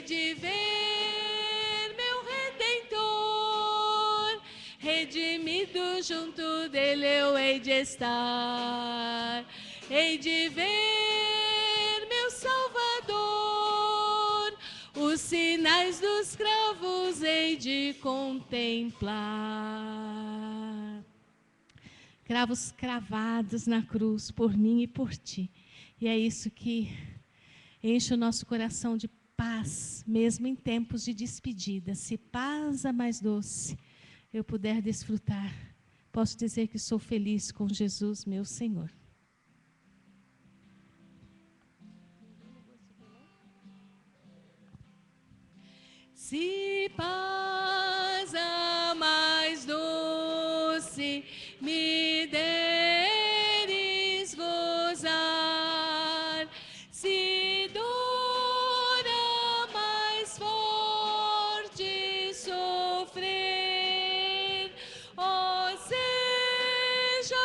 hei de ver meu Redentor, redimido junto dele eu hei de estar, hei de ver meu Salvador, os sinais dos cravos hei de contemplar. Cravos cravados na cruz por mim e por ti. E é isso que enche o nosso coração de paz, mesmo em tempos de despedida. Se paz a mais doce eu puder desfrutar, posso dizer que sou feliz com Jesus, meu Senhor. Se paz a mais doce me deres gozar, se dor a mais forte sofrer, ó seja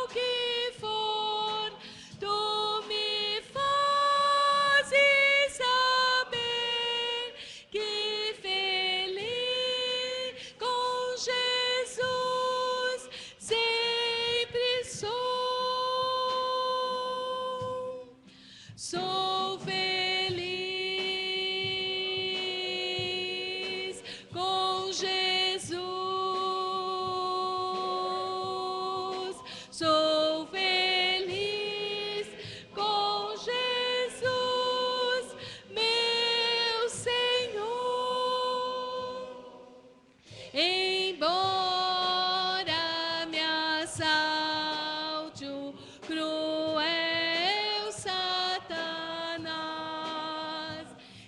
o que for, tu me fazes saber que feliz com Jesus sempre sou. Sou feliz com Jesus. Sou feliz com Jesus, meu Senhor. Embora me assalte o cruel Satanás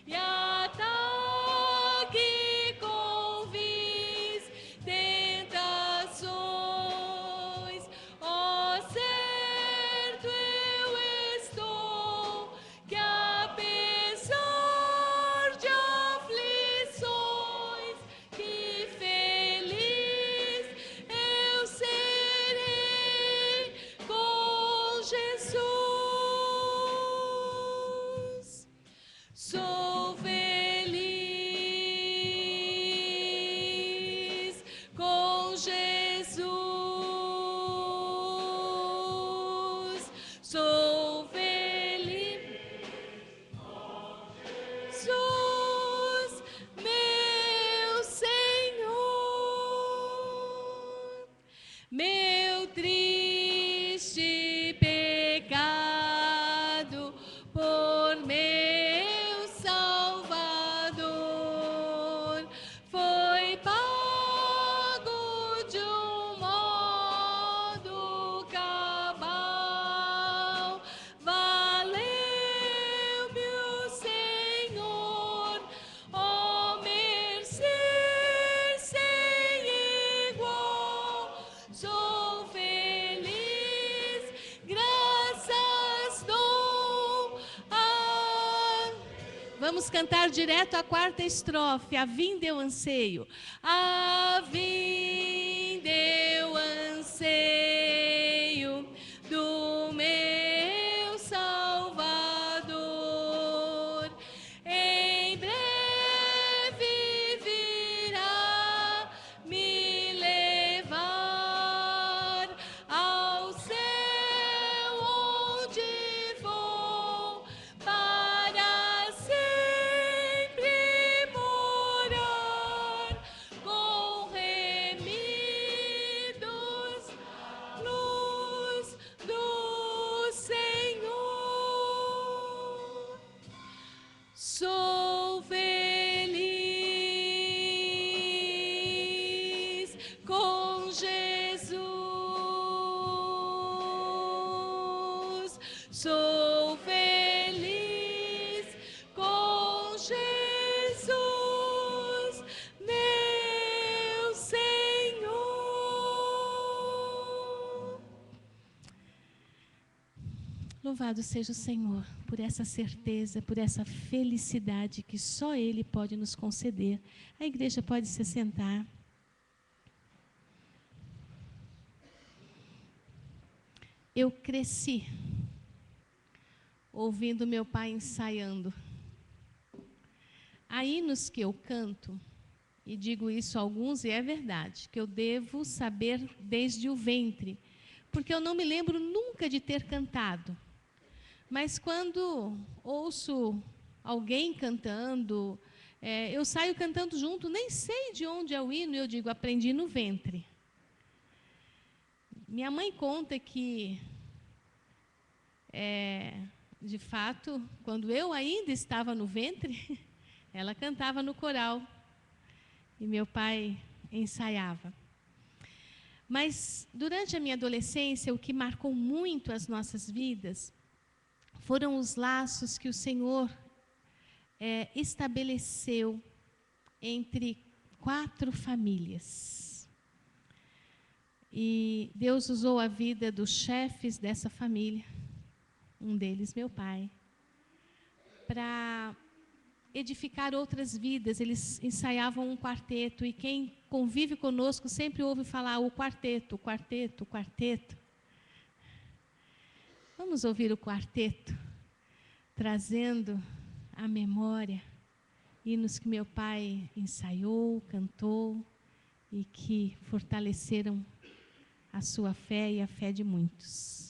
e ataque com vis tentações, ó certo eu estou que apesar de aflições, que feliz eu serei com Jesus. Sou feliz com Jesus. Sou feliz com Jesus, meu Senhor. Meu triste pecado por meu Salvador foi pago de um modo cabal. Valeu-me o Senhor, ó mercê sem igual. Sou feliz, graças dou a... Vamos cantar direto a quarta estrofe. A vinda eu anseio. A vinda eu anseio do meu Salvador. Em breve virá me levar ao céu onde vou para sempre morar com remidos luz do Senhor. Sou feliz com Jesus. Sou feliz com Jesus, meu Senhor. Louvado seja o Senhor por essa certeza, por essa felicidade que só Ele pode nos conceder. A igreja pode se sentar. Eu cresci ouvindo meu pai ensaiando. Há hinos que eu canto, e digo isso a alguns, e é verdade, que eu devo saber desde o ventre, porque eu não me lembro nunca de ter cantado. Mas quando ouço alguém cantando, eu saio cantando junto, nem sei de onde é o hino, e eu digo, aprendi no ventre. Minha mãe conta que, de fato, quando eu ainda estava no ventre, ela cantava no coral e meu pai ensaiava. Mas durante a minha adolescência, o que marcou muito as nossas vidas foram os laços que o Senhor estabeleceu entre 4 famílias. E Deus usou a vida dos chefes dessa família, um deles meu pai, para edificar outras vidas. Eles ensaiavam um quarteto, e quem convive conosco sempre ouve falar o quarteto, o quarteto, o quarteto. Vamos ouvir o quarteto, trazendo à memória hinos que meu pai ensaiou, cantou e que fortaleceram a sua fé e a fé de muitos.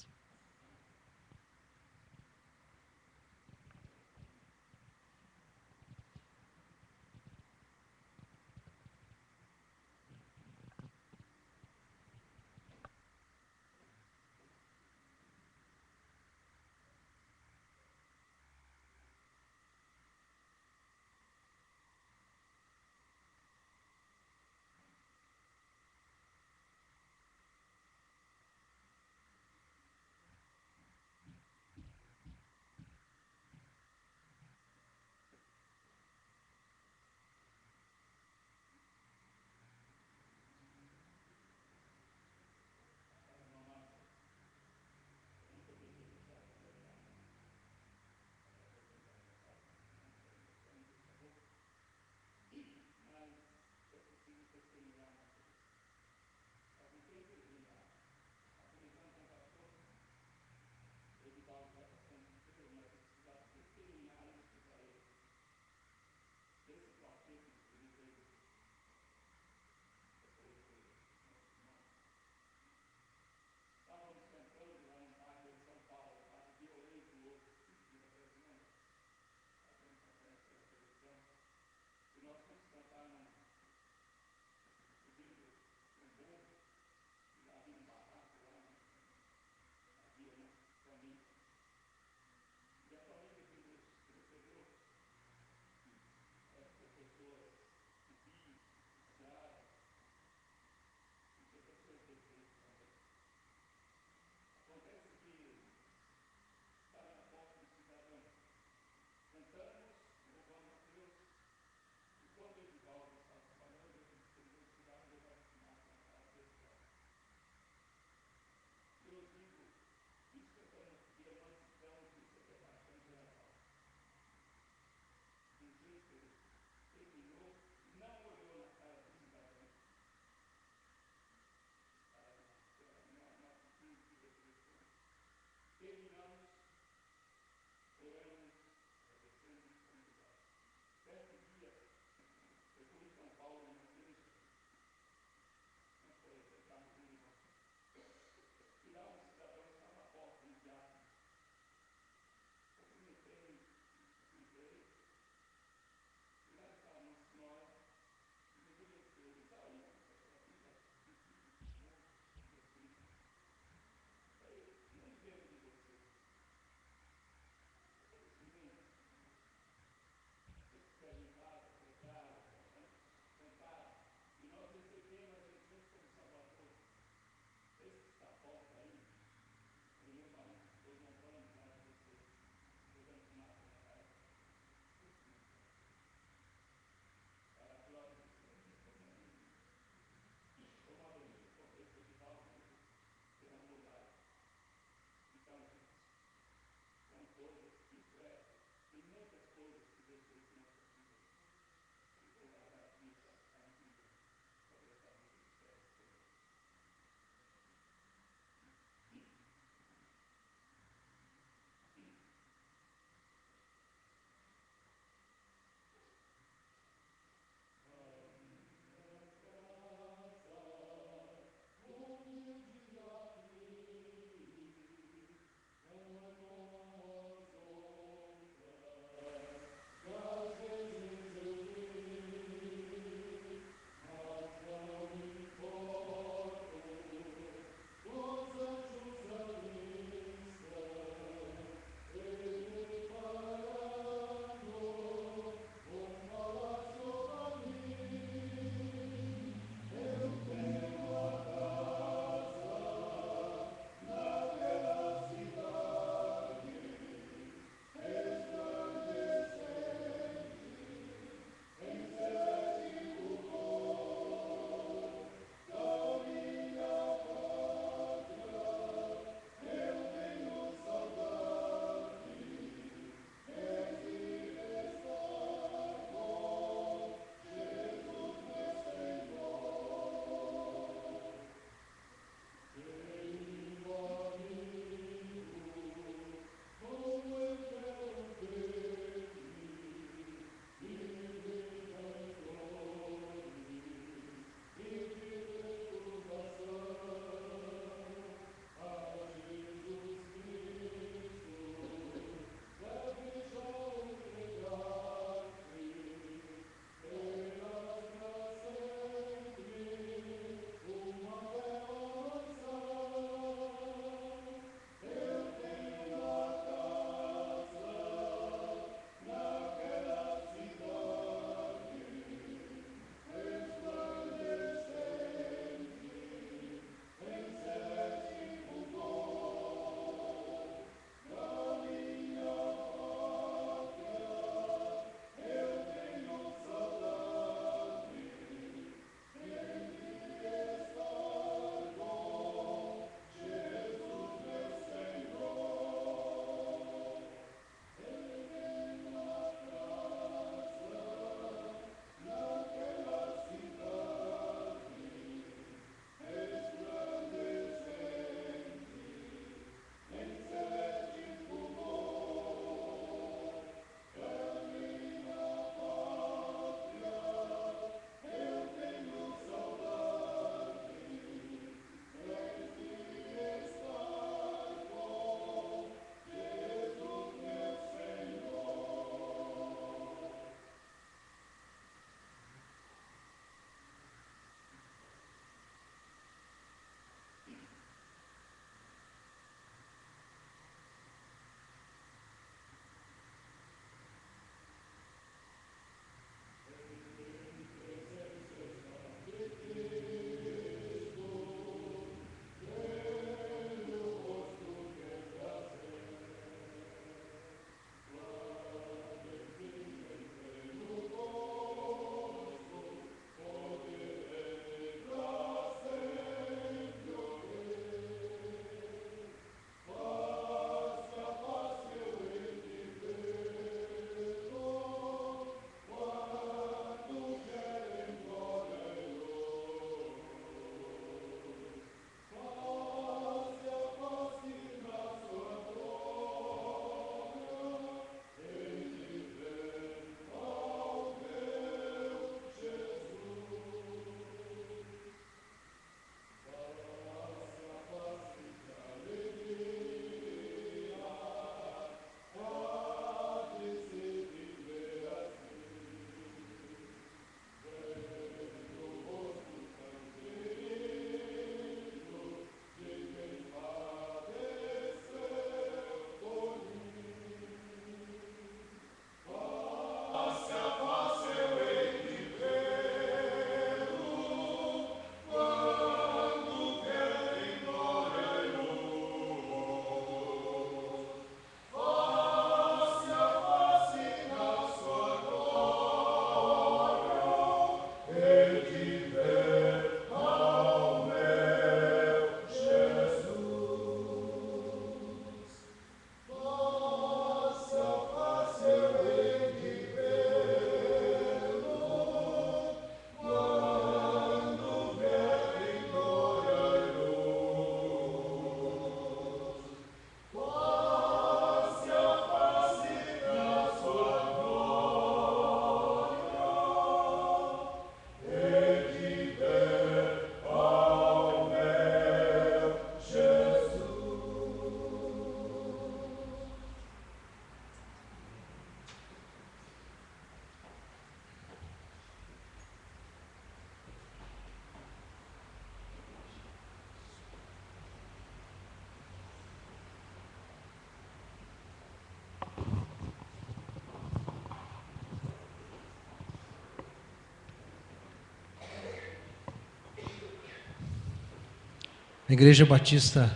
A Igreja Batista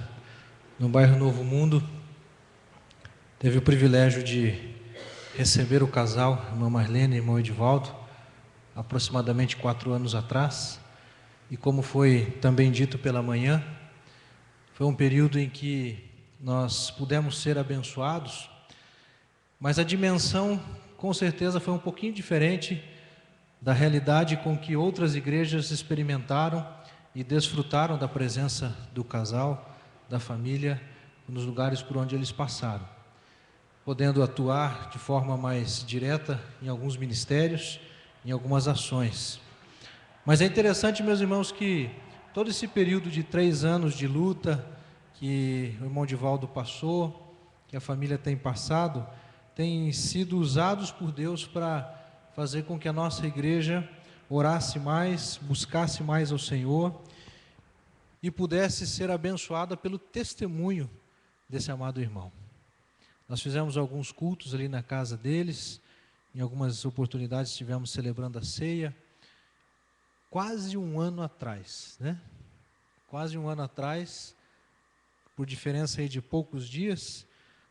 no bairro Novo Mundo teve o privilégio de receber o casal, irmã Marlene e irmão Edivaldo, aproximadamente 4 anos atrás. E como foi também dito pela manhã, foi um período em que nós pudemos ser abençoados, mas a dimensão com certeza foi um pouquinho diferente da realidade com que outras igrejas experimentaram e desfrutaram da presença do casal, da família, nos lugares por onde eles passaram, podendo atuar de forma mais direta em alguns ministérios, em algumas ações. Mas é interessante, meus irmãos, que todo esse período de 3 anos de luta que o irmão Divaldo passou, que a família tem passado, tem sido usados por Deus para fazer com que a nossa igreja orasse mais, buscasse mais ao Senhor e pudesse ser abençoada pelo testemunho desse amado irmão. Nós fizemos alguns cultos ali na casa deles, em algumas oportunidades estivemos celebrando a ceia, quase um ano atrás, né? Quase um ano atrás, por diferença aí de poucos dias,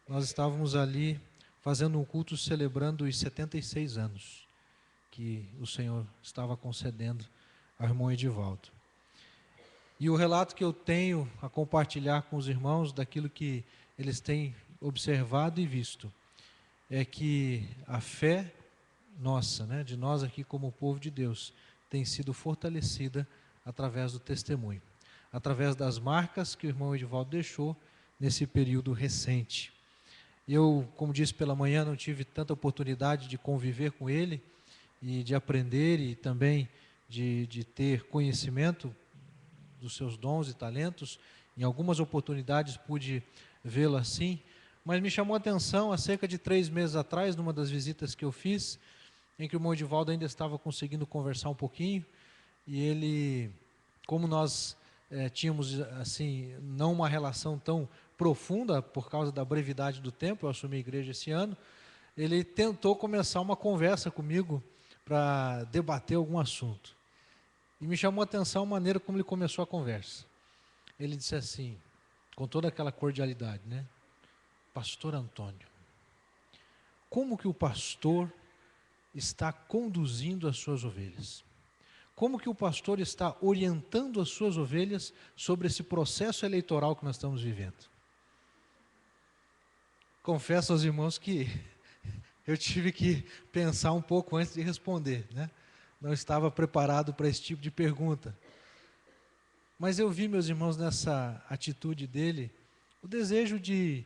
nós estávamos ali fazendo um culto celebrando os 76 anos que o Senhor estava concedendo ao irmão Edivaldo. E o relato que eu tenho a compartilhar com os irmãos daquilo que eles têm observado e visto é que a fé nossa, né, de nós aqui como povo de Deus, tem sido fortalecida através do testemunho, através das marcas que o irmão Edivaldo deixou nesse período recente. Eu, como disse pela manhã, não tive tanta oportunidade de conviver com ele e de aprender e também de ter conhecimento dos seus dons e talentos. Em algumas oportunidades pude vê-lo assim, mas me chamou a atenção há cerca de 3 meses atrás, numa das visitas que eu fiz, em que o irmão Edivaldo ainda estava conseguindo conversar um pouquinho, e ele, como nós tínhamos assim, não uma relação tão profunda por causa da brevidade do tempo, eu assumi a igreja esse ano, ele tentou começar uma conversa comigo para debater algum assunto. E me chamou a atenção a maneira como ele começou a conversa. Ele disse assim, com toda aquela cordialidade, né? Pastor Antônio, como que o pastor está conduzindo as suas ovelhas? Como que o pastor está orientando as suas ovelhas sobre esse processo eleitoral que nós estamos vivendo? Confesso aos irmãos que eu tive que pensar um pouco antes de responder, né? Não estava preparado para esse tipo de pergunta. Mas eu vi, meus irmãos, nessa atitude dele, o desejo de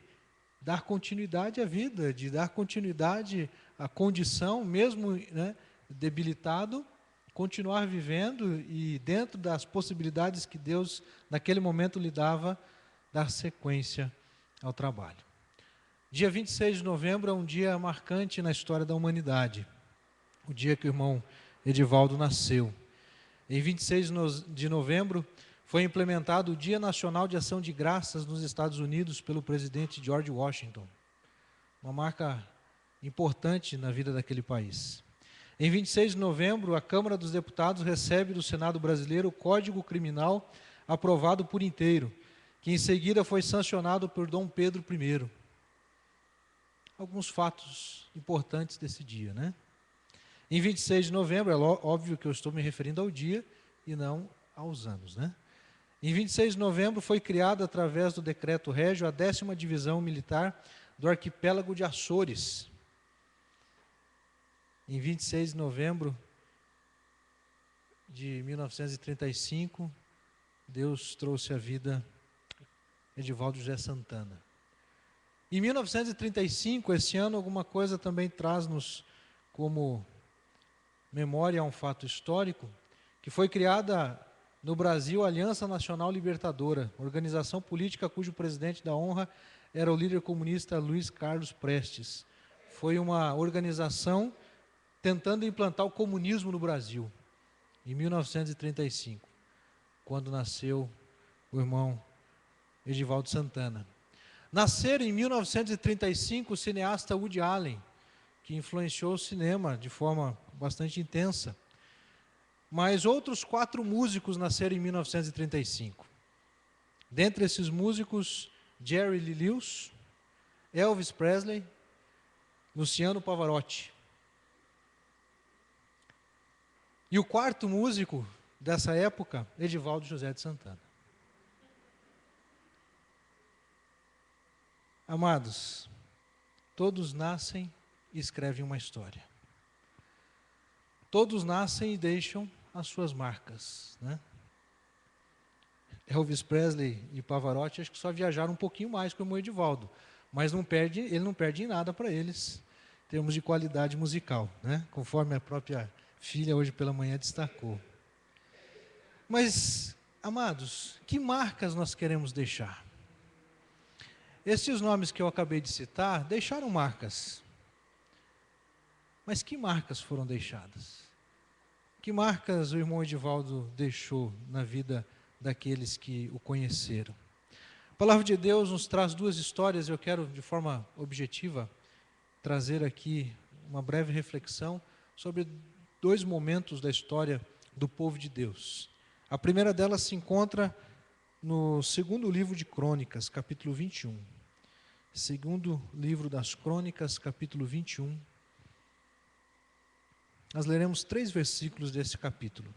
dar continuidade à vida, de dar continuidade à condição, mesmo, né, debilitado, continuar vivendo e dentro das possibilidades que Deus, naquele momento, lhe dava, dar sequência ao trabalho. Dia 26 de novembro é um dia marcante na história da humanidade, o dia que o irmão Edivaldo nasceu. Em 26 de novembro foi implementado o Dia Nacional de Ação de Graças nos Estados Unidos pelo presidente George Washington, uma marca importante na vida daquele país. Em 26 de novembro, a Câmara dos Deputados recebe do Senado brasileiro o Código Criminal aprovado por inteiro, que em seguida foi sancionado por Dom Pedro I. Alguns fatos importantes desse dia, né? Em 26 de novembro, é óbvio que eu estou me referindo ao dia e não aos anos, né? Em 26 de novembro foi criada, através do Decreto Régio, a 10ª Divisão Militar do Arquipélago de Açores. Em 26 de novembro de 1935, Deus trouxe à vida Edivaldo José Santana. Em 1935, esse ano, alguma coisa também traz-nos como memória a um fato histórico, que foi criada no Brasil a Aliança Nacional Libertadora, organização política cujo presidente da honra era o líder comunista Luiz Carlos Prestes. Foi uma organização tentando implantar o comunismo no Brasil, em 1935, quando nasceu o irmão Edivaldo Santana. Nasceram em 1935 o cineasta Woody Allen, que influenciou o cinema de forma bastante intensa. Mas outros 4 músicos nasceram em 1935. Dentre esses músicos, Jerry Lee Lewis, Elvis Presley, Luciano Pavarotti. E o quarto músico dessa época, Edivaldo José de Santana. Amados, todos nascem e escrevem uma história. Todos nascem e deixam as suas marcas, né? Elvis Presley e Pavarotti acho que só viajaram um pouquinho mais que o Edivaldo, mas ele não perde em nada para eles, em termos de qualidade musical, né? Conforme a própria filha hoje pela manhã destacou. Mas, amados, que marcas nós queremos deixar? Estes nomes que eu acabei de citar deixaram marcas. Mas que marcas foram deixadas? Que marcas o irmão Edivaldo deixou na vida daqueles que o conheceram? A palavra de Deus nos traz duas histórias, eu quero de forma objetiva trazer aqui uma breve reflexão sobre dois momentos da história do povo de Deus. A primeira delas se encontra no segundo livro de Crônicas, capítulo 21. Segundo livro das Crônicas, capítulo 21. Nós leremos 3 versículos desse capítulo,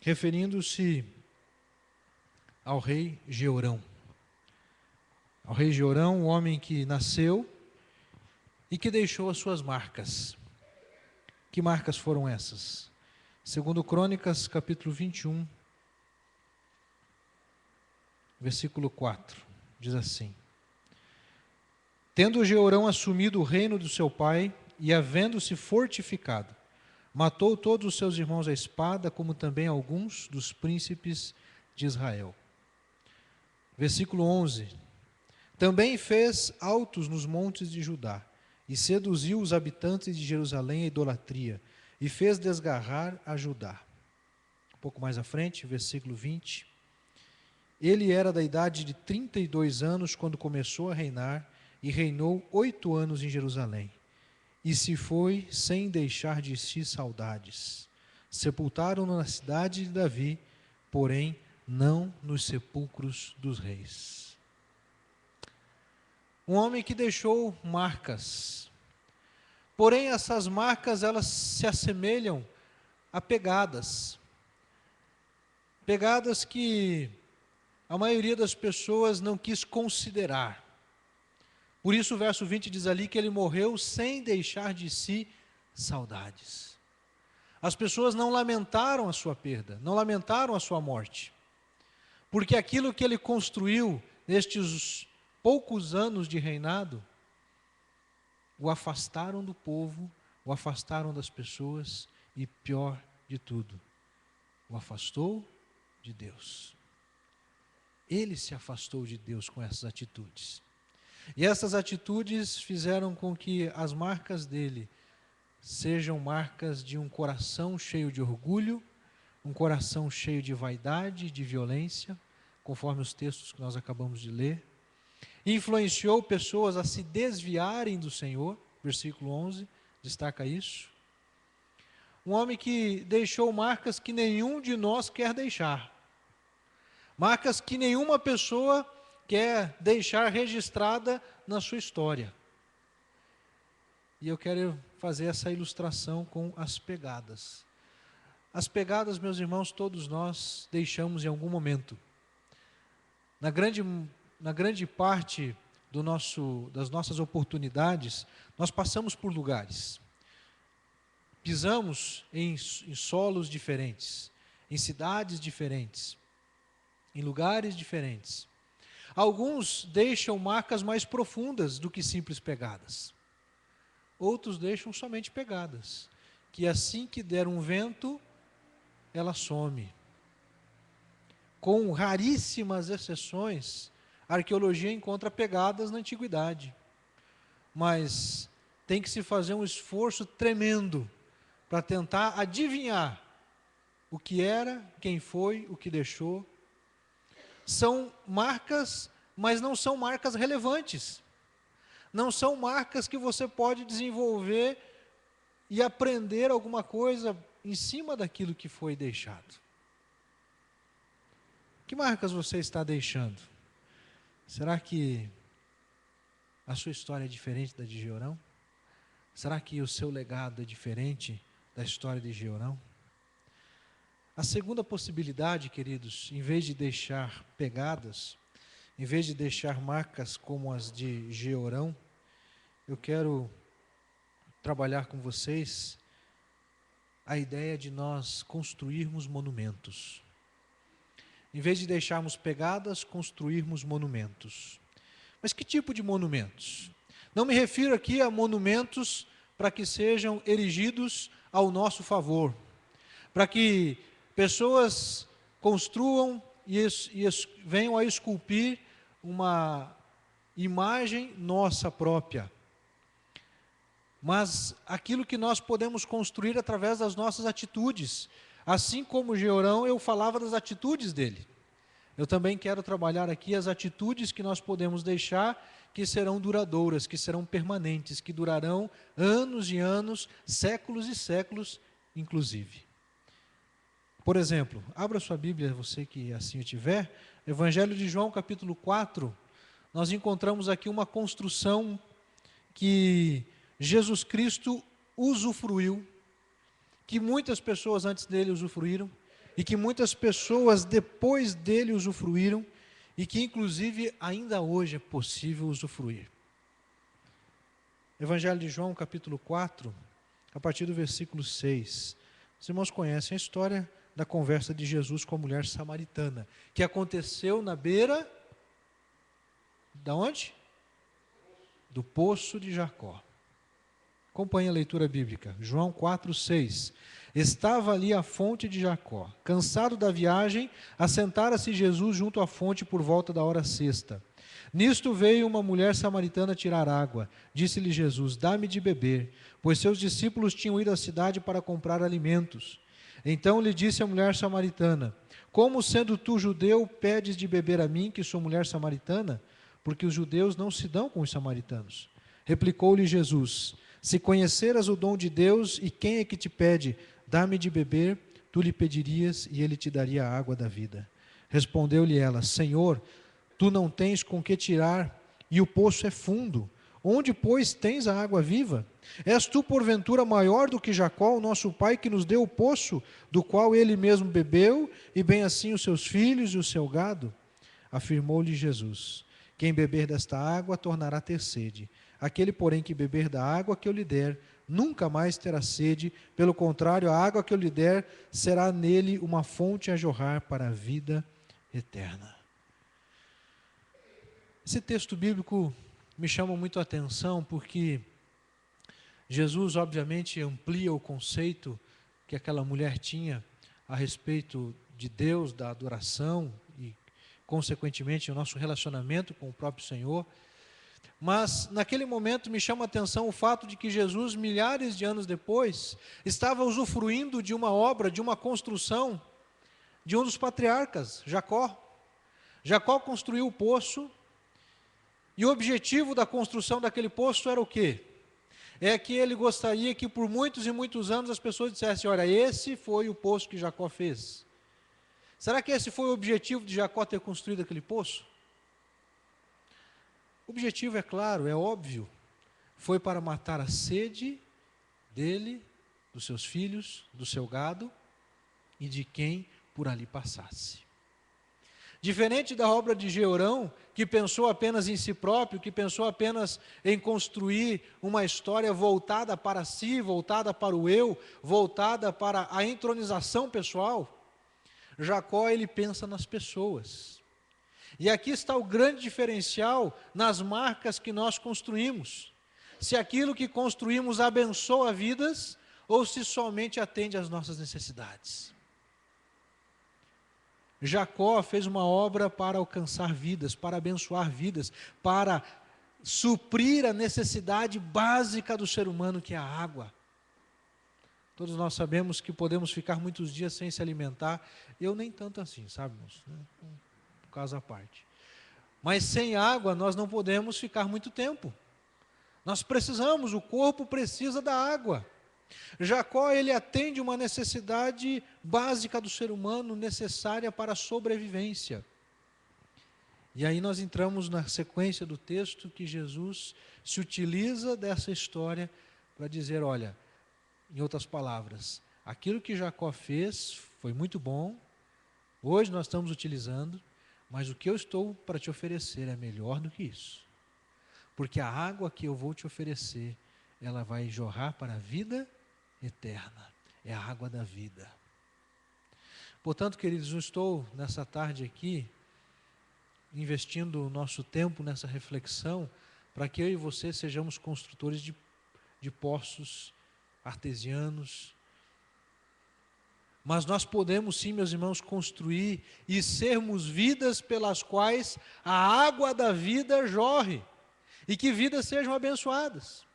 referindo-se ao rei Jeorão. Ao rei Jeorão, um homem que nasceu e que deixou as suas marcas. Que marcas foram essas? Segundo Crônicas, capítulo 21, versículo 4, diz assim: Tendo Jeorão assumido o reino do seu pai e havendo-se fortificado, matou todos os seus irmãos à espada, como também alguns dos príncipes de Israel. Versículo 11: Também fez altos nos montes de Judá, e seduziu os habitantes de Jerusalém à idolatria, e fez desgarrar a Judá. Um pouco mais à frente, versículo 20. Ele era da idade de 32 anos quando começou a reinar, e reinou 8 anos em Jerusalém. E se foi sem deixar de si saudades. Sepultaram-no na cidade de Davi, porém não nos sepulcros dos reis. Um homem que deixou marcas. Porém, essas marcas, elas se assemelham a pegadas. Pegadas que a maioria das pessoas não quis considerar. Por isso o verso 20 diz ali que ele morreu sem deixar de si saudades. As pessoas não lamentaram a sua perda, não lamentaram a sua morte. Porque aquilo que ele construiu nestes poucos anos de reinado, o afastaram do povo, o afastaram das pessoas e, pior de tudo, o afastou de Deus. Ele se afastou de Deus com essas atitudes. E essas atitudes fizeram com que as marcas dele sejam marcas de um coração cheio de orgulho, um coração cheio de vaidade, de violência, conforme os textos que nós acabamos de ler. Influenciou pessoas a se desviarem do Senhor, versículo 11, destaca isso. Um homem que deixou marcas que nenhum de nós quer deixar. Marcas que nenhuma pessoa quer deixar registrada na sua história. E eu quero fazer essa ilustração com as pegadas. As pegadas, meus irmãos, todos nós deixamos em algum momento. Na grande parte das nossas oportunidades, nós passamos por lugares. Pisamos em solos diferentes, em cidades diferentes, em lugares diferentes. Alguns deixam marcas mais profundas do que simples pegadas. Outros deixam somente pegadas, que assim que der um vento, ela some. Com raríssimas exceções, a arqueologia encontra pegadas na antiguidade. Mas tem que se fazer um esforço tremendo para tentar adivinhar o que era, quem foi, o que deixou. São marcas, mas não são marcas relevantes. Não são marcas que você pode desenvolver e aprender alguma coisa em cima daquilo que foi deixado. Que marcas você está deixando? Será que a sua história é diferente da de Georão? Será que o seu legado é diferente da história de Georão? A segunda possibilidade, queridos, em vez de deixar pegadas, em vez de deixar marcas como as de Georão, eu quero trabalhar com vocês a ideia de nós construirmos monumentos. Em vez de deixarmos pegadas, construirmos monumentos. Mas que tipo de monumentos? Não me refiro aqui a monumentos para que sejam erigidos ao nosso favor, para que pessoas construam e venham a esculpir uma imagem nossa própria. Mas aquilo que nós podemos construir através das nossas atitudes. Assim como Georão, eu falava das atitudes dele. Eu também quero trabalhar aqui as atitudes que nós podemos deixar, que serão duradouras, que serão permanentes, que durarão anos e anos, séculos e séculos, inclusive. Por exemplo, abra sua Bíblia, você que assim o tiver, Evangelho de João, capítulo 4, nós encontramos aqui uma construção que Jesus Cristo usufruiu, que muitas pessoas antes dele usufruíram, e que muitas pessoas depois dele usufruíram, e que inclusive ainda hoje é possível usufruir. Evangelho de João, capítulo 4, a partir do versículo 6. Os irmãos conhecem a história da conversa de Jesus com a mulher samaritana, que aconteceu na beira, da onde? Do poço de Jacó. Acompanhe a leitura bíblica, João 4, 6. Estava ali a fonte de Jacó. Cansado da viagem, assentara-se Jesus junto à fonte por volta da hora sexta. Nisto veio uma mulher samaritana tirar água. Disse-lhe Jesus, dá-me de beber, pois seus discípulos tinham ido à cidade para comprar alimentos. Então lhe disse a mulher samaritana, como sendo tu judeu, pedes de beber a mim, que sou mulher samaritana? Porque os judeus não se dão com os samaritanos. Replicou-lhe Jesus, se conheceras o dom de Deus e quem é que te pede, dá-me de beber, tu lhe pedirias e ele te daria a água da vida. Respondeu-lhe ela, Senhor, tu não tens com que tirar e o poço é fundo. Onde, pois, tens a água viva? És tu, porventura, maior do que Jacó, o nosso pai, que nos deu o poço, do qual ele mesmo bebeu, e bem assim os seus filhos e o seu gado? Afirmou-lhe Jesus, quem beber desta água tornará a ter sede. Aquele, porém, que beber da água que eu lhe der, nunca mais terá sede, pelo contrário, a água que eu lhe der será nele uma fonte a jorrar para a vida eterna. Esse texto bíblico me chama muito a atenção porque Jesus, obviamente, amplia o conceito que aquela mulher tinha a respeito de Deus, da adoração e, consequentemente, o nosso relacionamento com o próprio Senhor. Mas, naquele momento, me chama a atenção o fato de que Jesus, milhares de anos depois, estava usufruindo de uma obra, de uma construção, de um dos patriarcas, Jacó. Jacó construiu o poço, e o objetivo da construção daquele poço era o quê? É que ele gostaria que por muitos e muitos anos as pessoas dissessem, olha, esse foi o poço que Jacó fez. Será que esse foi o objetivo de Jacó ter construído aquele poço? O objetivo é claro, é óbvio, foi para matar a sede dele, dos seus filhos, do seu gado e de quem por ali passasse. Diferente da obra de Georão, que pensou apenas em si próprio, que pensou apenas em construir uma história voltada para si, voltada para o eu, voltada para a entronização pessoal, Jacó, ele pensa nas pessoas. E aqui está o grande diferencial nas marcas que nós construímos. Se aquilo que construímos abençoa vidas, ou se somente atende às nossas necessidades. Jacó fez uma obra para alcançar vidas, para abençoar vidas, para suprir a necessidade básica do ser humano, que é a água. Todos nós sabemos que podemos ficar muitos dias sem se alimentar, eu nem tanto assim, sabe, irmãos? Por causa à parte. Mas sem água nós não podemos ficar muito tempo. Nós precisamos, o corpo precisa da água. Jacó, ele atende uma necessidade básica do ser humano, necessária para a sobrevivência. E aí nós entramos na sequência do texto que Jesus se utiliza dessa história para dizer, olha, em outras palavras, aquilo que Jacó fez foi muito bom, hoje nós estamos utilizando, mas o que eu estou para te oferecer é melhor do que isso. Porque a água que eu vou te oferecer, ela vai jorrar para a vida eterna. É a água da vida. Portanto, queridos, eu estou nessa tarde aqui, investindo o nosso tempo nessa reflexão, para que eu e você sejamos construtores de poços artesianos. Mas nós podemos sim, meus irmãos, construir e sermos vidas pelas quais a água da vida jorre, e que vidas sejam abençoadas.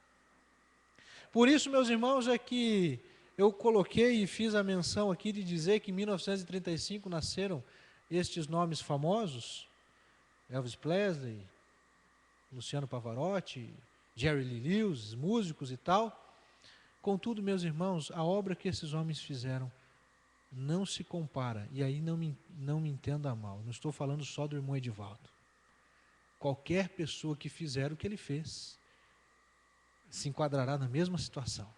Por isso, meus irmãos, é que eu coloquei e fiz a menção aqui de dizer que em 1935 nasceram estes nomes famosos, Elvis Presley, Luciano Pavarotti, Jerry Lee Lewis, músicos e tal. Contudo, meus irmãos, a obra que esses homens fizeram não se compara, e aí não me entenda mal, não estou falando só do irmão Edivaldo. Qualquer pessoa que fizer o que ele fez, se enquadrará na mesma situação.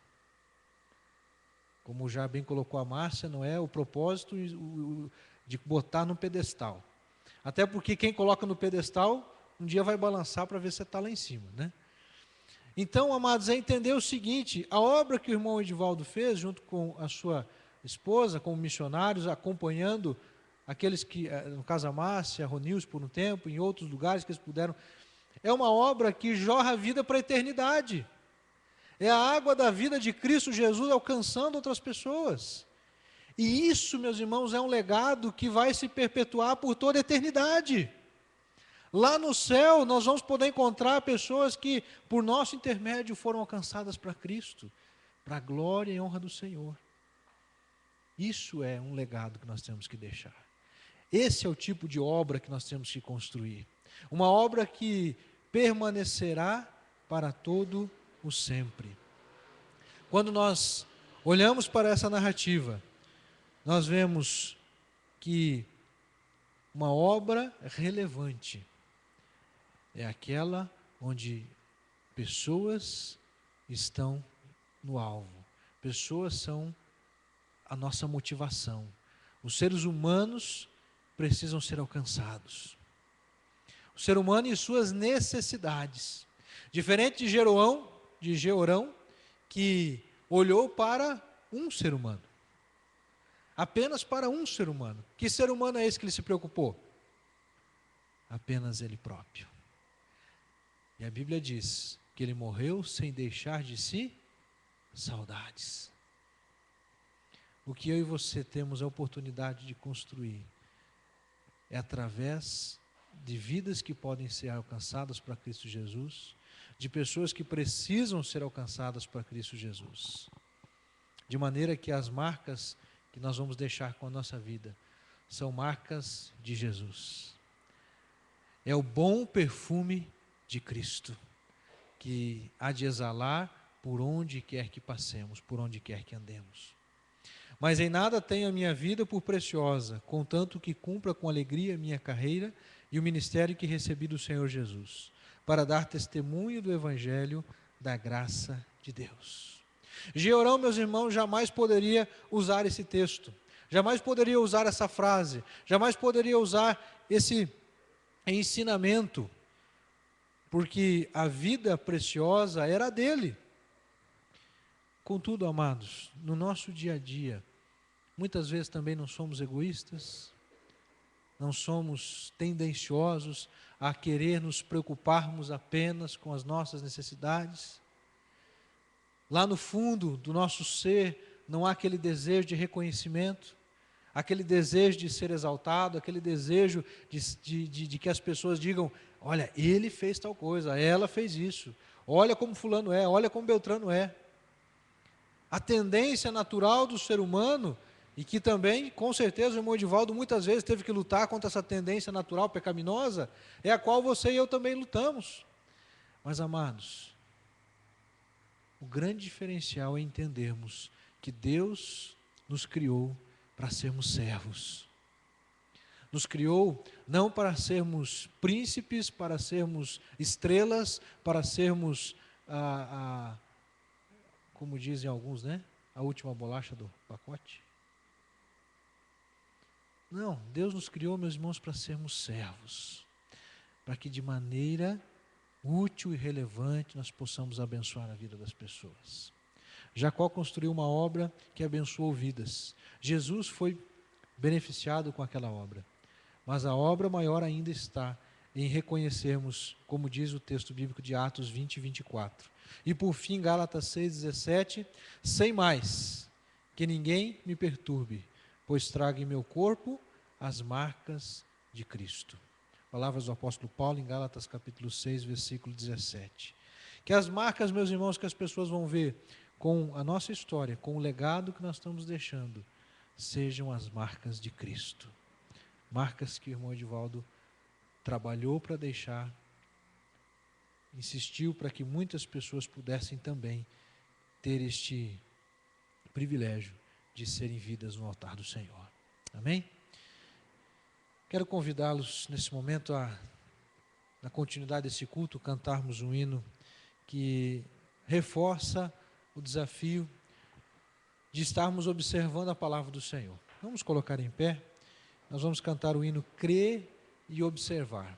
Como já bem colocou a Márcia, não é o propósito de botar no pedestal. Até porque quem coloca no pedestal, um dia vai balançar para ver se você está lá em cima, né? Então, amados, é entender o seguinte, a obra que o irmão Edivaldo fez, junto com a sua esposa, como missionários, acompanhando aqueles que, no caso a Márcia, a Ronils por um tempo, em outros lugares que eles puderam, é uma obra que jorra a vida para a eternidade. É a água da vida de Cristo Jesus alcançando outras pessoas. E isso, meus irmãos, é um legado que vai se perpetuar por toda a eternidade. Lá no céu, nós vamos poder encontrar pessoas que, por nosso intermédio, foram alcançadas para Cristo, para a glória e honra do Senhor. Isso é um legado que nós temos que deixar. Esse é o tipo de obra que nós temos que construir. Uma obra que permanecerá para todo o sempre. Quando nós olhamos para essa narrativa, nós vemos que uma obra relevante é aquela onde pessoas estão no alvo. Pessoas são a nossa motivação. Os seres humanos precisam ser alcançados. O ser humano e suas necessidades. Diferente de Georão, que olhou para um ser humano. Apenas para um ser humano. Que ser humano é esse que ele se preocupou? Apenas ele próprio. E a Bíblia diz que ele morreu sem deixar de si saudades. O que eu e você temos a oportunidade de construir é através de vidas que podem ser alcançadas para Cristo Jesus, de pessoas que precisam ser alcançadas para Cristo Jesus. De maneira que as marcas que nós vamos deixar com a nossa vida são marcas de Jesus. É o bom perfume de Cristo que há de exalar por onde quer que passemos, por onde quer que andemos. Mas em nada tenho a minha vida por preciosa, contanto que cumpra com alegria a minha carreira e o ministério que recebi do Senhor Jesus, para dar testemunho do Evangelho da graça de Deus. Georão, meus irmãos, jamais poderia usar esse texto, jamais poderia usar essa frase, jamais poderia usar esse ensinamento, porque a vida preciosa era dele. Contudo, amados, no nosso dia a dia, muitas vezes também não somos egoístas, não somos tendenciosos a querer nos preocuparmos apenas com as nossas necessidades. Lá no fundo do nosso ser não há aquele desejo de reconhecimento, aquele desejo de ser exaltado, aquele desejo de que as pessoas digam, olha, ele fez tal coisa, ela fez isso, olha como fulano é, olha como Beltrano é. A tendência natural do ser humano, e que também, com certeza, o irmão Edivaldo muitas vezes teve que lutar contra essa tendência natural pecaminosa, é a qual você e eu também lutamos. Mas, amados, O grande diferencial é entendermos que Deus nos criou para sermos servos. Nos criou não para sermos príncipes, para sermos estrelas, para sermos, como dizem alguns, né? A última bolacha do pacote. Não, Deus nos criou, meus irmãos, para sermos servos. Para que de maneira útil e relevante nós possamos abençoar a vida das pessoas. Jacó construiu uma obra que abençoou vidas. Jesus foi beneficiado com aquela obra. Mas a obra maior ainda está em reconhecermos, como diz o texto bíblico de Atos 20 e 24. E por fim, Gálatas 6,17, sem mais, que ninguém me perturbe, pois trago em meu corpo as marcas de Cristo. Palavras do apóstolo Paulo em Gálatas capítulo 6, versículo 17. Que as marcas, meus irmãos, que as pessoas vão ver com a nossa história, com o legado que nós estamos deixando, sejam as marcas de Cristo. Marcas que o irmão Edivaldo trabalhou para deixar, insistiu para que muitas pessoas pudessem também ter este privilégio de serem vidas no altar do Senhor. Amém? Quero convidá-los nesse momento na continuidade desse culto, cantarmos um hino que reforça o desafio de estarmos observando a palavra do Senhor. Vamos colocar em pé, nós vamos cantar o hino Crer e Observar.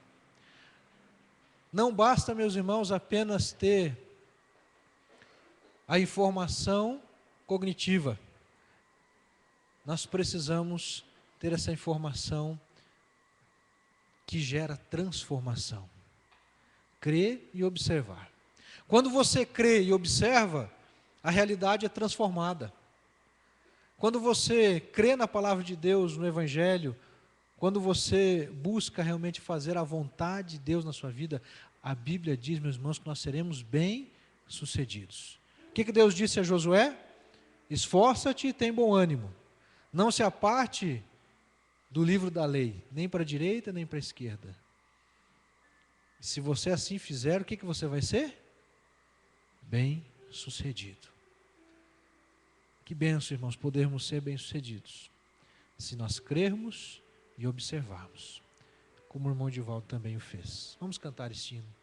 Não basta, meus irmãos, apenas ter a informação cognitiva. Nós precisamos ter essa informação que gera transformação. Crer e observar. Quando você crê e observa, a realidade é transformada. Quando você crê na palavra de Deus, no Evangelho, quando você busca realmente fazer a vontade de Deus na sua vida, a Bíblia diz, meus irmãos, que nós seremos bem-sucedidos. O que Deus disse a Josué? Esforça-te e tem bom ânimo. Não se aparte do livro da lei, nem para a direita, nem para a esquerda. Se você assim fizer, o que você vai ser? Bem-sucedido. Que bênção, irmãos, podermos ser bem-sucedidos, se nós crermos e observarmos, como o irmão Edivaldo também o fez. Vamos cantar este hino.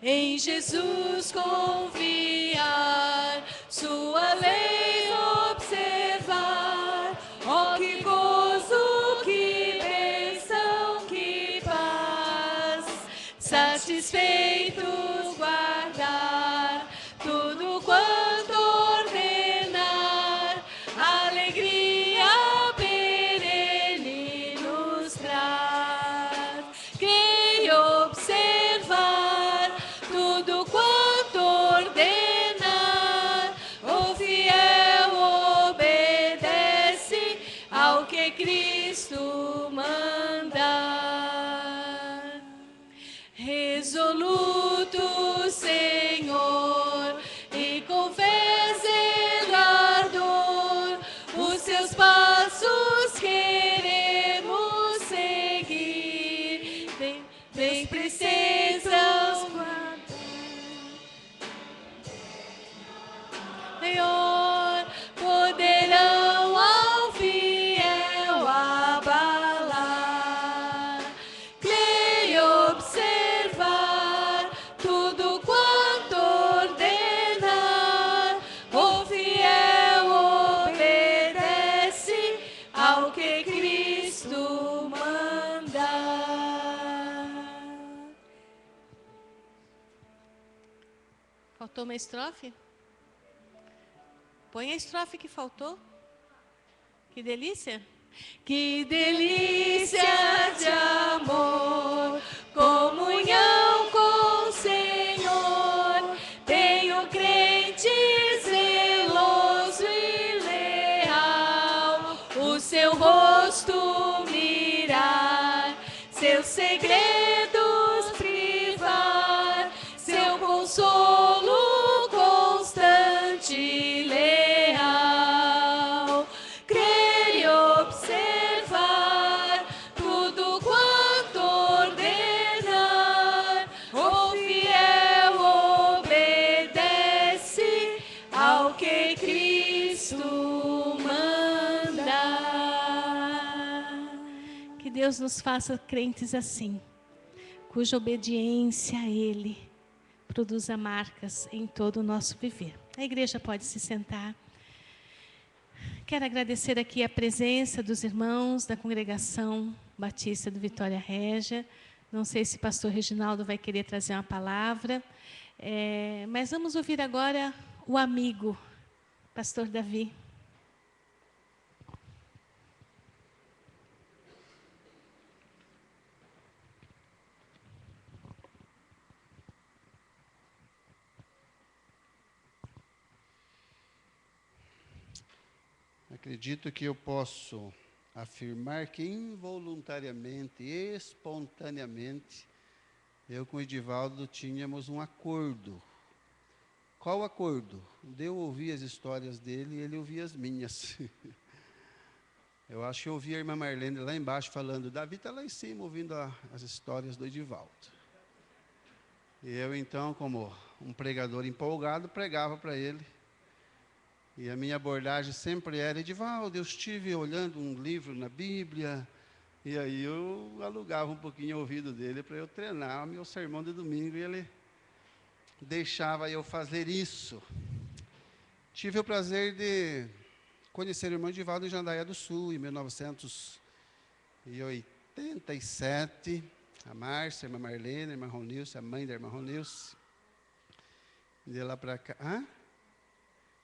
Em Jesus confiar, sua lei observar. Oh, que gozo, que bênção, que paz. Satisfeitos guardar tudo quanto ordenar. Alegria perene nos traz. Creio observar tudo quanto ordenar, o fiel obedece ao que Cristo mandar. Resoluto, Senhor, e com fé zelo ardor, os seus passos queremos seguir, bem precisam guardar. Senhor, poderão ao fiel abalar. Creio observar tudo quanto ordenar. O fiel obedece ao que Cristo mandar. Faltou uma estrofe? Põe a estrofe que faltou. Que delícia! Que delícia de amor, comunhão com o Senhor. Tenho crente zeloso e Deus nos faça crentes assim, cuja obediência a Ele produza marcas em todo o nosso viver. A igreja pode se sentar. Quero agradecer aqui a presença dos irmãos da congregação Batista do Vitória Régia. Não sei se o pastor Reginaldo vai querer trazer uma palavra, mas vamos ouvir agora o amigo, pastor Davi. Acredito que eu posso afirmar que involuntariamente, espontaneamente, eu com o Edivaldo tínhamos um acordo. Qual acordo? De eu ouvir as histórias dele e ele ouvia as minhas. Eu acho que eu ouvi a irmã Marlene lá embaixo falando, Davi está lá em cima ouvindo as histórias do Edivaldo. E eu então, como um pregador empolgado, pregava para ele. E a minha abordagem sempre era, Edivaldo, eu estive olhando um livro na Bíblia, e aí eu alugava um pouquinho o ouvido dele para eu treinar o meu sermão de domingo, e ele deixava eu fazer isso. Tive o prazer de conhecer o irmão Edivaldo em Jandaia do Sul, em 1987, a Márcia, a irmã Marlene, a irmã Ronilce, a mãe da irmã Ronilce. De lá para cá...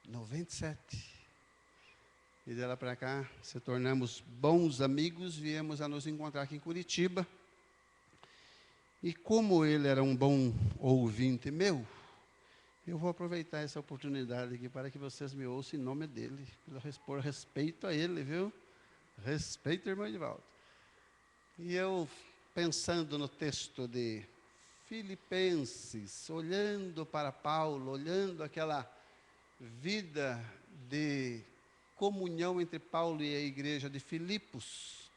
97. E de lá para cá, se tornamos bons amigos, viemos a nos encontrar aqui em Curitiba. E como ele era um bom ouvinte meu, eu vou aproveitar essa oportunidade aqui para que vocês me ouçam em nome dele, por respeito a ele, viu? Respeito, irmão Edivaldo. E eu, pensando no texto de Filipenses, olhando para Paulo, olhando aquela vida de comunhão entre Paulo e a igreja de Filipos,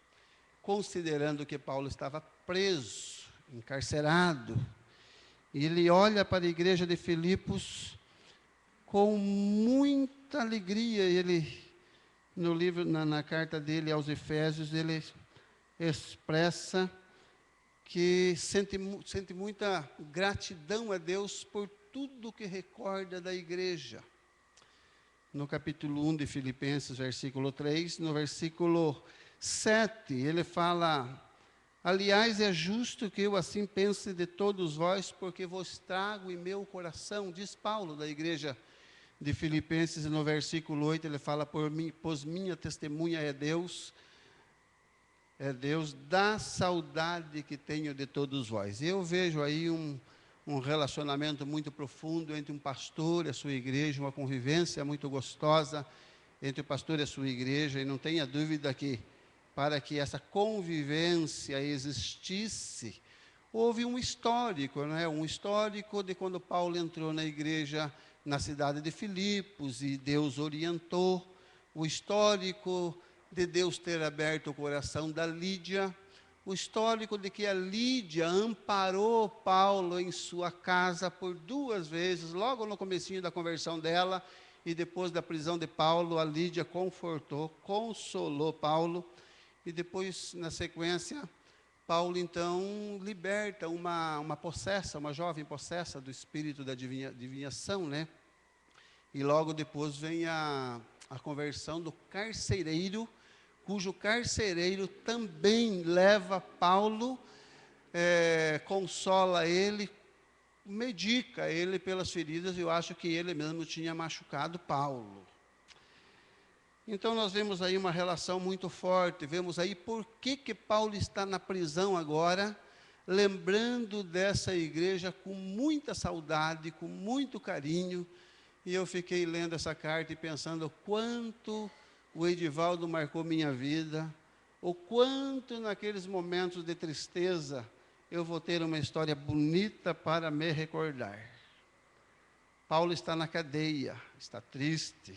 considerando que Paulo estava preso, encarcerado, e ele olha para a igreja de Filipos com muita alegria. Ele, no livro, na carta dele aos Efésios, ele expressa que sente muita gratidão a Deus por tudo que recorda da igreja. No capítulo 1 de Filipenses, versículo 3, no versículo 7, ele fala, aliás, é justo que eu assim pense de todos vós, porque vos trago em meu coração, diz Paulo, da igreja de Filipenses, e no versículo 8, ele fala, pois minha testemunha é Deus da saudade que tenho de todos vós. Eu vejo aí um relacionamento muito profundo entre um pastor e a sua igreja, uma convivência muito gostosa entre o pastor e a sua igreja, e não tenha dúvida que, para que essa convivência existisse, houve um histórico, não é? Um histórico de quando Paulo entrou na igreja na cidade de Filipos, e Deus orientou, o histórico de Deus ter aberto o coração da Lídia, o histórico de que a Lídia amparou Paulo em sua casa por 2 vezes, logo no comecinho da conversão dela, e depois da prisão de Paulo, a Lídia consolou Paulo, e depois, na sequência, Paulo então liberta uma jovem possessa do espírito da adivinhação, né? E logo depois vem a conversão do carcereiro, cujo carcereiro também leva Paulo, consola ele, medica ele pelas feridas, e eu acho que ele mesmo tinha machucado Paulo. Então nós vemos aí uma relação muito forte, vemos aí por que Paulo está na prisão agora, lembrando dessa igreja com muita saudade, com muito carinho, e eu fiquei lendo essa carta e pensando quanto o Edivaldo marcou minha vida, o quanto naqueles momentos de tristeza eu vou ter uma história bonita para me recordar. Paulo está na cadeia, está triste,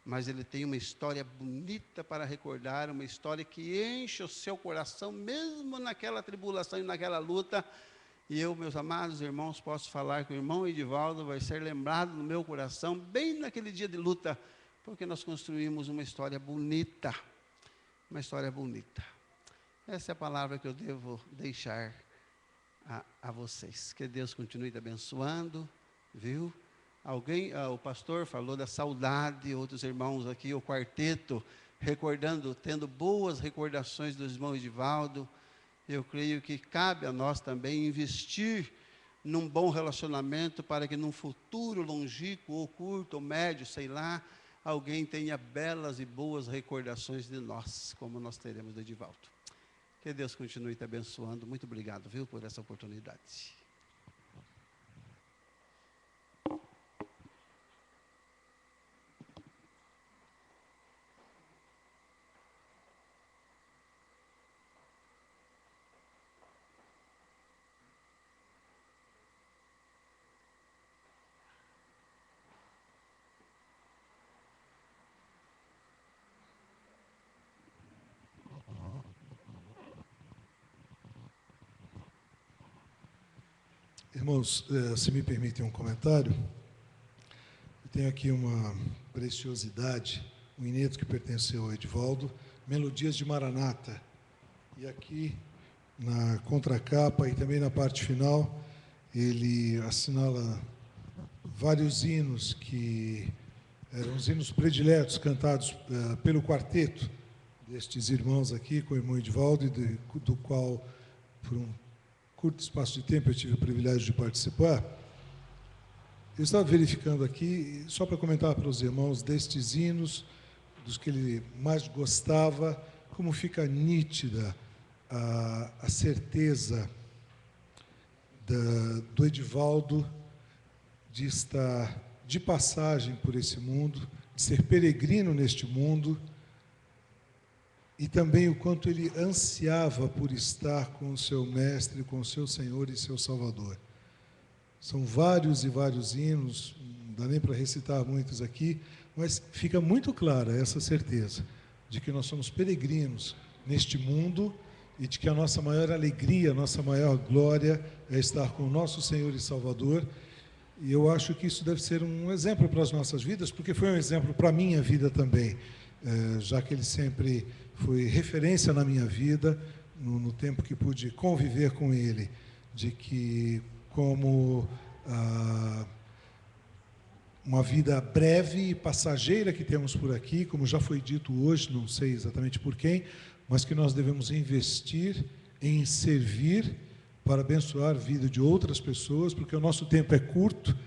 mas ele tem uma história bonita para recordar, uma história que enche o seu coração, mesmo naquela tribulação e naquela luta. E eu, meus amados irmãos, posso falar que o irmão Edivaldo vai ser lembrado no meu coração, bem naquele dia de luta, porque nós construímos uma história bonita, uma história bonita. Essa é a palavra que eu devo deixar a vocês. Que Deus continue te abençoando, viu? O pastor falou da saudade, outros irmãos aqui, o quarteto, recordando, tendo boas recordações dos irmãos Edivaldo. Eu creio que cabe a nós também investir num bom relacionamento para que num futuro longínquo, ou curto, ou médio, sei lá, alguém tenha belas e boas recordações de nós, como nós teremos do Edivaldo. Que Deus continue te abençoando. Muito obrigado, viu, por essa oportunidade. Irmãos, se me permitem um comentário, eu tenho aqui uma preciosidade, um inédito que pertenceu ao Edivaldo, Melodias de Maranata. E aqui, na contracapa e também na parte final, ele assinala vários hinos que eram os hinos prediletos cantados pelo quarteto destes irmãos aqui, com o irmão Edivaldo, do qual, por um curto espaço de tempo, eu tive o privilégio de participar. Eu estava verificando aqui, só para comentar para os irmãos, destes hinos, dos que ele mais gostava, como fica nítida a certeza do Edivaldo de estar de passagem por esse mundo, de ser peregrino neste mundo, e também o quanto ele ansiava por estar com o seu mestre, com o seu Senhor e seu Salvador. São vários e vários hinos, não dá nem para recitar muitos aqui, mas fica muito clara essa certeza de que nós somos peregrinos neste mundo e de que a nossa maior alegria, a nossa maior glória é estar com o nosso Senhor e Salvador. E eu acho que isso deve ser um exemplo para as nossas vidas, porque foi um exemplo para a minha vida também, já que ele sempre foi referência na minha vida, no tempo que pude conviver com ele, de que como uma vida breve e passageira que temos por aqui, como já foi dito hoje, não sei exatamente por quem, mas que nós devemos investir em servir para abençoar a vida de outras pessoas, porque o nosso tempo é curto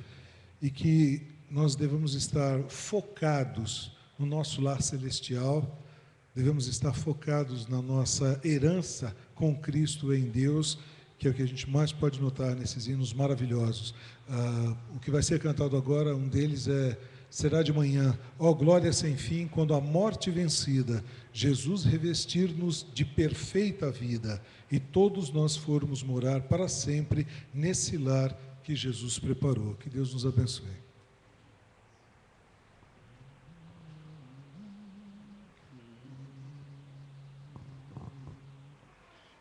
e que nós devemos estar focados no nosso lar celestial, devemos estar focados na nossa herança com Cristo em Deus, que é o que a gente mais pode notar nesses hinos maravilhosos. O que vai ser cantado agora, um deles será de manhã. Ó glória sem fim, quando a morte vencida, Jesus revestir-nos de perfeita vida, e todos nós formos morar para sempre nesse lar que Jesus preparou. Que Deus nos abençoe.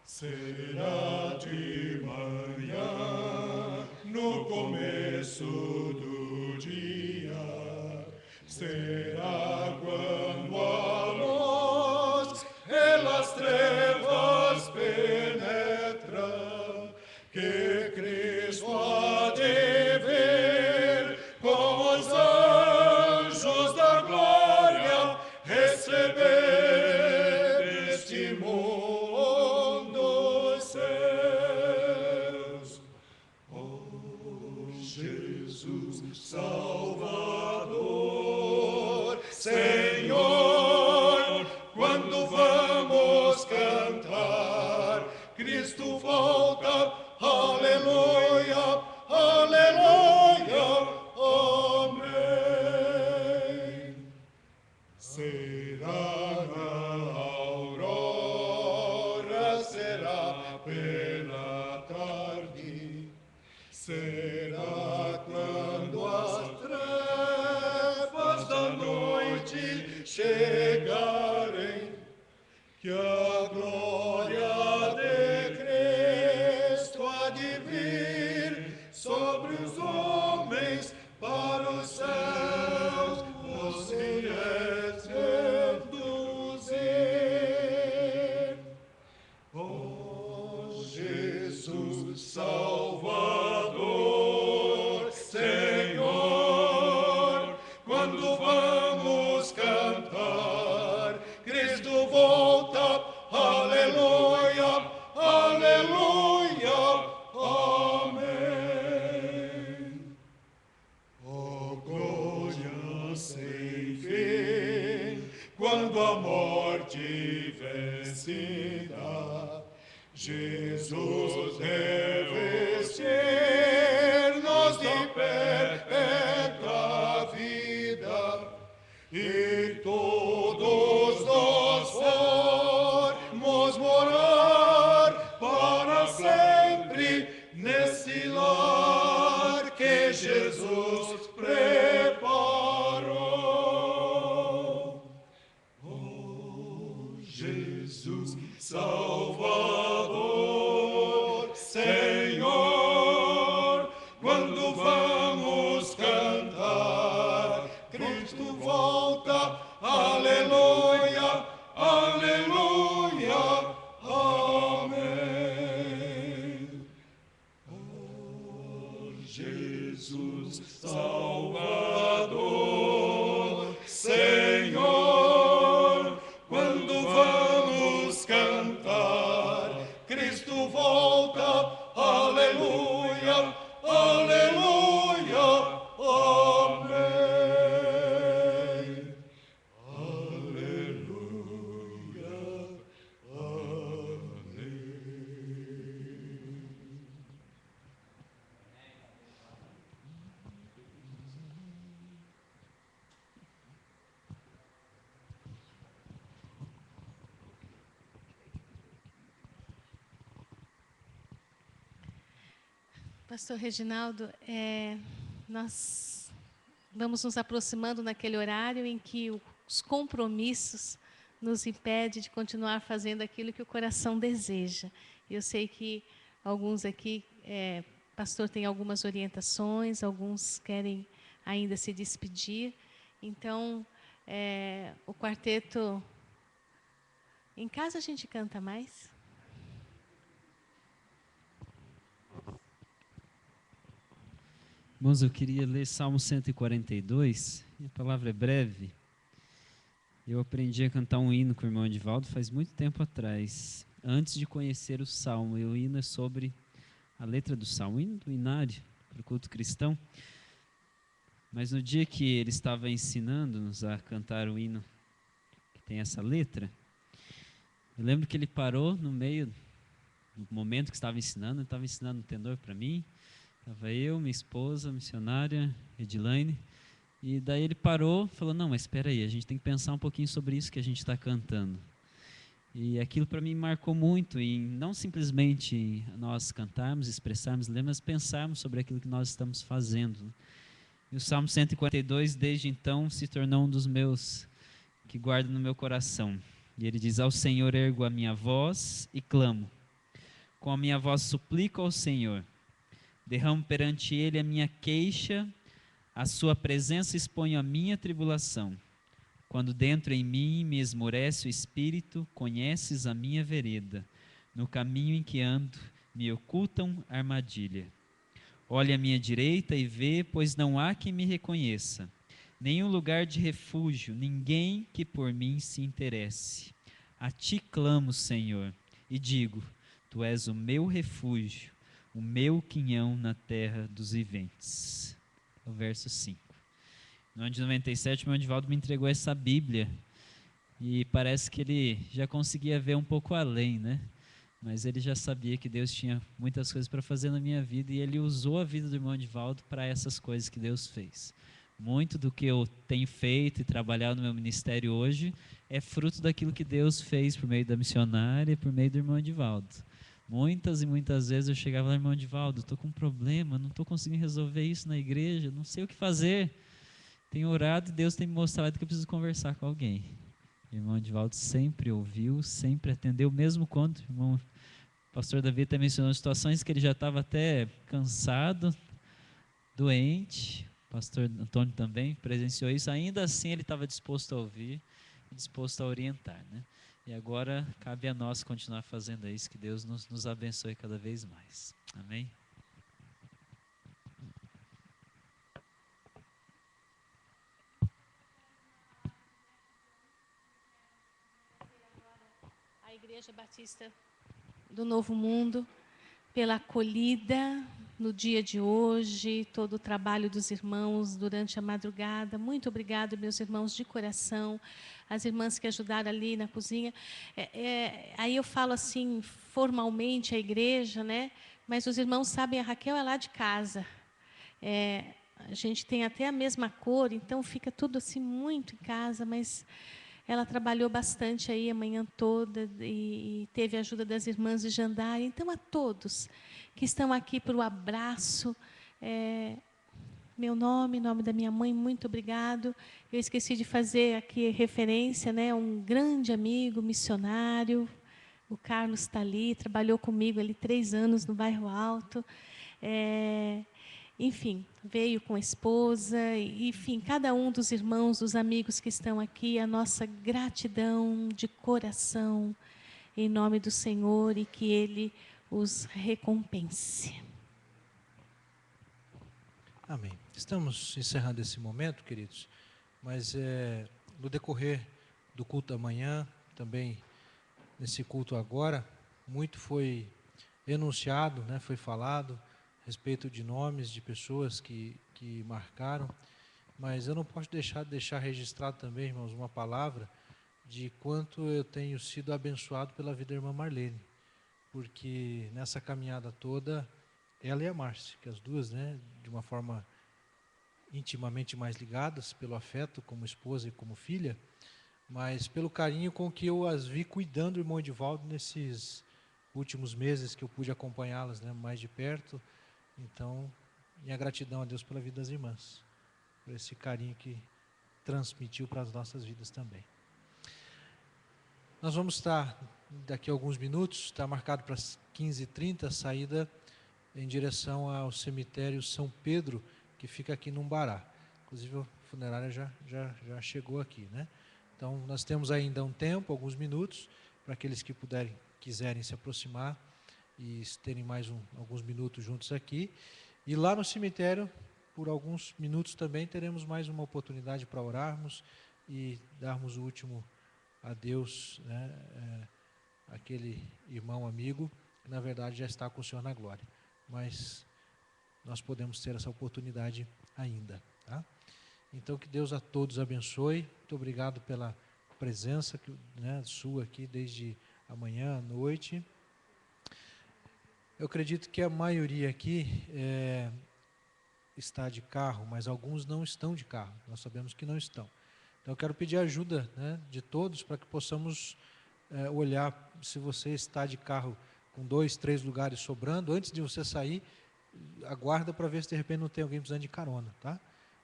Será de manhã, no começo do dia, será quando a luz pelas trevas penetra, que Cristo há de vir com os anjos da glória receber este mundo. Salvador, Senhor, quando vamos cantar, Cristo volta, aleluia, aleluia, amém. Será na aurora, será pela tarde, será quando as trevas da noite chegarem, que a glória de Cristo há de vir sobre os homens para os céus nos reduzir. vida. Jesus revestir-nos de perpétua vida, e todos nós formos morar para sempre nesse lar que Jesus preparou. Oh, Jesus Salvador, Senhor, quando vamos cantar, Cristo volta, aleluia, aleluia, amém. Oh, Jesus Salvador, Senhor, quando vamos cantar, Cristo volta, aleluia, aleluia, amém. Aleluia, amém. Pastor Reginaldo, nós vamos nos aproximando naquele horário em que os compromissos nos impedem de continuar fazendo aquilo que o coração deseja. Eu sei que alguns aqui, pastor, tem algumas orientações, alguns querem ainda se despedir. Então, o quarteto... Em casa a gente canta mais? Irmãos, eu queria ler Salmo 142, a palavra é breve. Eu aprendi a cantar um hino com o irmão Edivaldo faz muito tempo atrás, antes de conhecer o Salmo. E o hino é sobre a letra do Salmo, o hino do inário, para o culto cristão. Mas no dia que ele estava ensinando-nos a cantar o hino que tem essa letra, eu lembro que ele parou no meio do momento que estava ensinando, ele estava ensinando um tenor para mim. Estava eu, minha esposa, missionária, Edilaine, e daí ele parou e falou, não, mas espera aí, a gente tem que pensar um pouquinho sobre isso que a gente está cantando. E aquilo para mim marcou muito, em não simplesmente nós cantarmos, expressarmos, mas pensarmos sobre aquilo que nós estamos fazendo. E o Salmo 142, desde então, se tornou um dos meus, que guardo no meu coração. E ele diz, ao Senhor ergo a minha voz e clamo, com a minha voz suplico ao Senhor. Derramo perante Ele a minha queixa, a sua presença exponho a minha tribulação. Quando dentro em mim me esmorece o espírito, conheces a minha vereda. No caminho em que ando, me ocultam armadilha. Olha à minha direita e vê, pois não há quem me reconheça. Nenhum lugar de refúgio, ninguém que por mim se interesse. A ti clamo, Senhor, e digo, tu és o meu refúgio, o meu quinhão na terra dos viventes. O verso 5. No ano de 97, o meu Edivaldo me entregou essa Bíblia. E parece que ele já conseguia ver um pouco além, né? Mas ele já sabia que Deus tinha muitas coisas para fazer na minha vida. E ele usou a vida do irmão Edivaldo para essas coisas que Deus fez. Muito do que eu tenho feito e trabalhado no meu ministério hoje é fruto daquilo que Deus fez por meio da missionária e por meio do irmão Edivaldo. Muitas e muitas vezes eu chegava lá, irmão Edivaldo, estou com um problema, não estou conseguindo resolver isso na igreja, não sei o que fazer. Tenho orado e Deus tem me mostrado que eu preciso conversar com alguém. O irmão Edivaldo sempre ouviu, sempre atendeu, mesmo quando o pastor Davi até mencionou situações que ele já estava até cansado, doente. O pastor Antônio também presenciou isso, ainda assim ele estava disposto a ouvir, disposto a orientar, né? E agora cabe a nós continuar fazendo isso, que Deus nos abençoe cada vez mais. Amém? A Igreja Batista do Novo Mundo, pela acolhida, no dia de hoje, todo o trabalho dos irmãos durante a madrugada. Muito obrigado, meus irmãos, de coração. As irmãs que ajudaram ali na cozinha. Aí eu falo assim, formalmente, a igreja, né? Mas os irmãos sabem, a Raquel é lá de casa. A gente tem até a mesma cor, então fica tudo assim muito em casa, mas ela trabalhou bastante aí a manhã toda e teve a ajuda das irmãs de Jandaia. Então, a todos que estão aqui para o abraço, meu nome, em nome da minha mãe, muito obrigado. Eu esqueci de fazer aqui referência, né, a um grande amigo, missionário, o Carlos está ali, trabalhou comigo ali 3 anos no Bairro Alto. Enfim, veio com a esposa, enfim, cada um dos irmãos, dos amigos que estão aqui, a nossa gratidão de coração, em nome do Senhor, e que Ele os recompense. Amém. Estamos encerrando esse momento, queridos, mas no decorrer do culto da manhã, também nesse culto agora, muito foi enunciado, né, foi falado a respeito de nomes de pessoas que marcaram, mas eu não posso deixar registrado também, irmãos, uma palavra de quanto eu tenho sido abençoado pela vida da irmã Marlene, porque nessa caminhada toda, ela e a Márcia, que as duas, né, de uma forma intimamente mais ligadas, pelo afeto como esposa e como filha, mas pelo carinho com que eu as vi cuidando do irmão Edivaldo nesses últimos meses que eu pude acompanhá-las, né, mais de perto. Então, minha gratidão a Deus pela vida das irmãs, por esse carinho que transmitiu para as nossas vidas também. Nós vamos estar, daqui a alguns minutos, está marcado para as 15h30, a saída em direção ao cemitério São Pedro, que fica aqui no Umbará. Inclusive, a funerária já chegou aqui, né? Então, nós temos ainda um tempo, alguns minutos, para aqueles que quiserem se aproximar e terem mais alguns minutos juntos aqui. E lá no cemitério, por alguns minutos também, teremos mais uma oportunidade para orarmos e darmos o último adeus, né, aquele irmão amigo, que na verdade já está com o Senhor na glória. Mas nós podemos ter essa oportunidade ainda, tá? Então, que Deus a todos abençoe. Muito obrigado pela presença, né, sua aqui desde amanhã à noite. Eu acredito que a maioria aqui está de carro, mas alguns não estão de carro. Nós sabemos que não estão. Então, eu quero pedir ajuda, né, de todos para que possamos olhar se você está de carro com 2, 3 lugares sobrando. Antes de você sair, aguarda para ver se de repente não tem alguém precisando de carona, tá?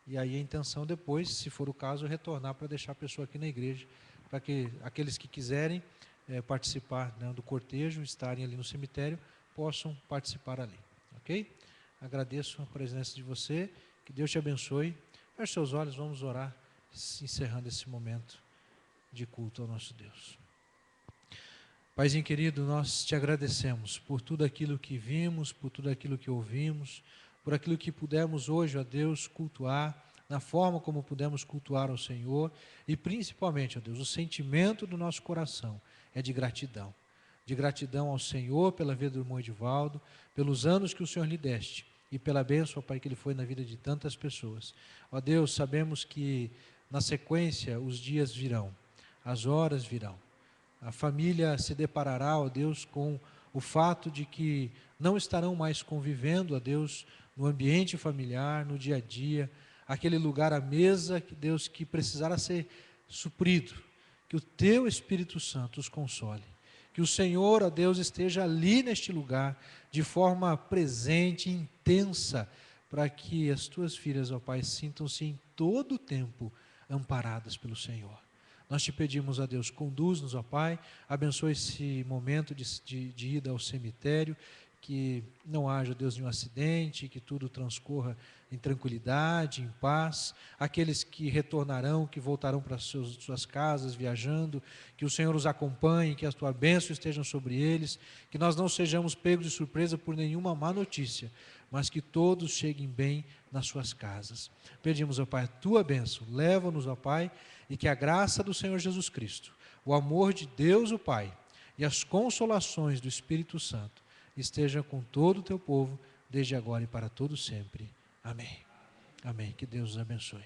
E aí a intenção depois, se for o caso, retornar para deixar a pessoa aqui na igreja, para que aqueles que quiserem participar, né, do cortejo, estarem ali no cemitério, possam participar ali, ok? Agradeço a presença de você, que Deus te abençoe. Feche seus olhos, vamos orar, encerrando esse momento de culto ao nosso Deus. Paizinho querido, nós te agradecemos por tudo aquilo que vimos, por tudo aquilo que ouvimos, por aquilo que pudemos hoje, ó Deus, cultuar, na forma como pudemos cultuar ao Senhor, e principalmente, ó Deus, o sentimento do nosso coração é de gratidão ao Senhor pela vida do irmão Edivaldo, pelos anos que o Senhor lhe deste, e pela bênção, ó Pai, que ele foi na vida de tantas pessoas. Ó Deus, sabemos que na sequência os dias virão, as horas virão, a família se deparará, ó Deus, com o fato de que não estarão mais convivendo, ó Deus, no ambiente familiar, no dia a dia, aquele lugar à mesa, que Deus, que precisará ser suprido, que o Teu Espírito Santo os console, que o Senhor, ó Deus, esteja ali neste lugar, de forma presente, intensa, para que as Tuas filhas, ó Pai, sintam-se em todo o tempo amparadas pelo Senhor. Nós te pedimos, ó Deus, conduz-nos, ó Pai, abençoe esse momento de ida ao cemitério, que não haja, Deus, nenhum acidente, que tudo transcorra em tranquilidade, em paz. Aqueles que retornarão, que voltarão para suas casas, viajando, que o Senhor os acompanhe, que a Tua bênção esteja sobre eles, que nós não sejamos pegos de surpresa por nenhuma má notícia, mas que todos cheguem bem nas suas casas. Pedimos, ó Pai, a Tua bênção, leva-nos, ó Pai, e que a graça do Senhor Jesus Cristo, o amor de Deus o Pai e as consolações do Espírito Santo esteja com todo o Teu povo, desde agora e para todo sempre. Amém. Amém. Que Deus os abençoe.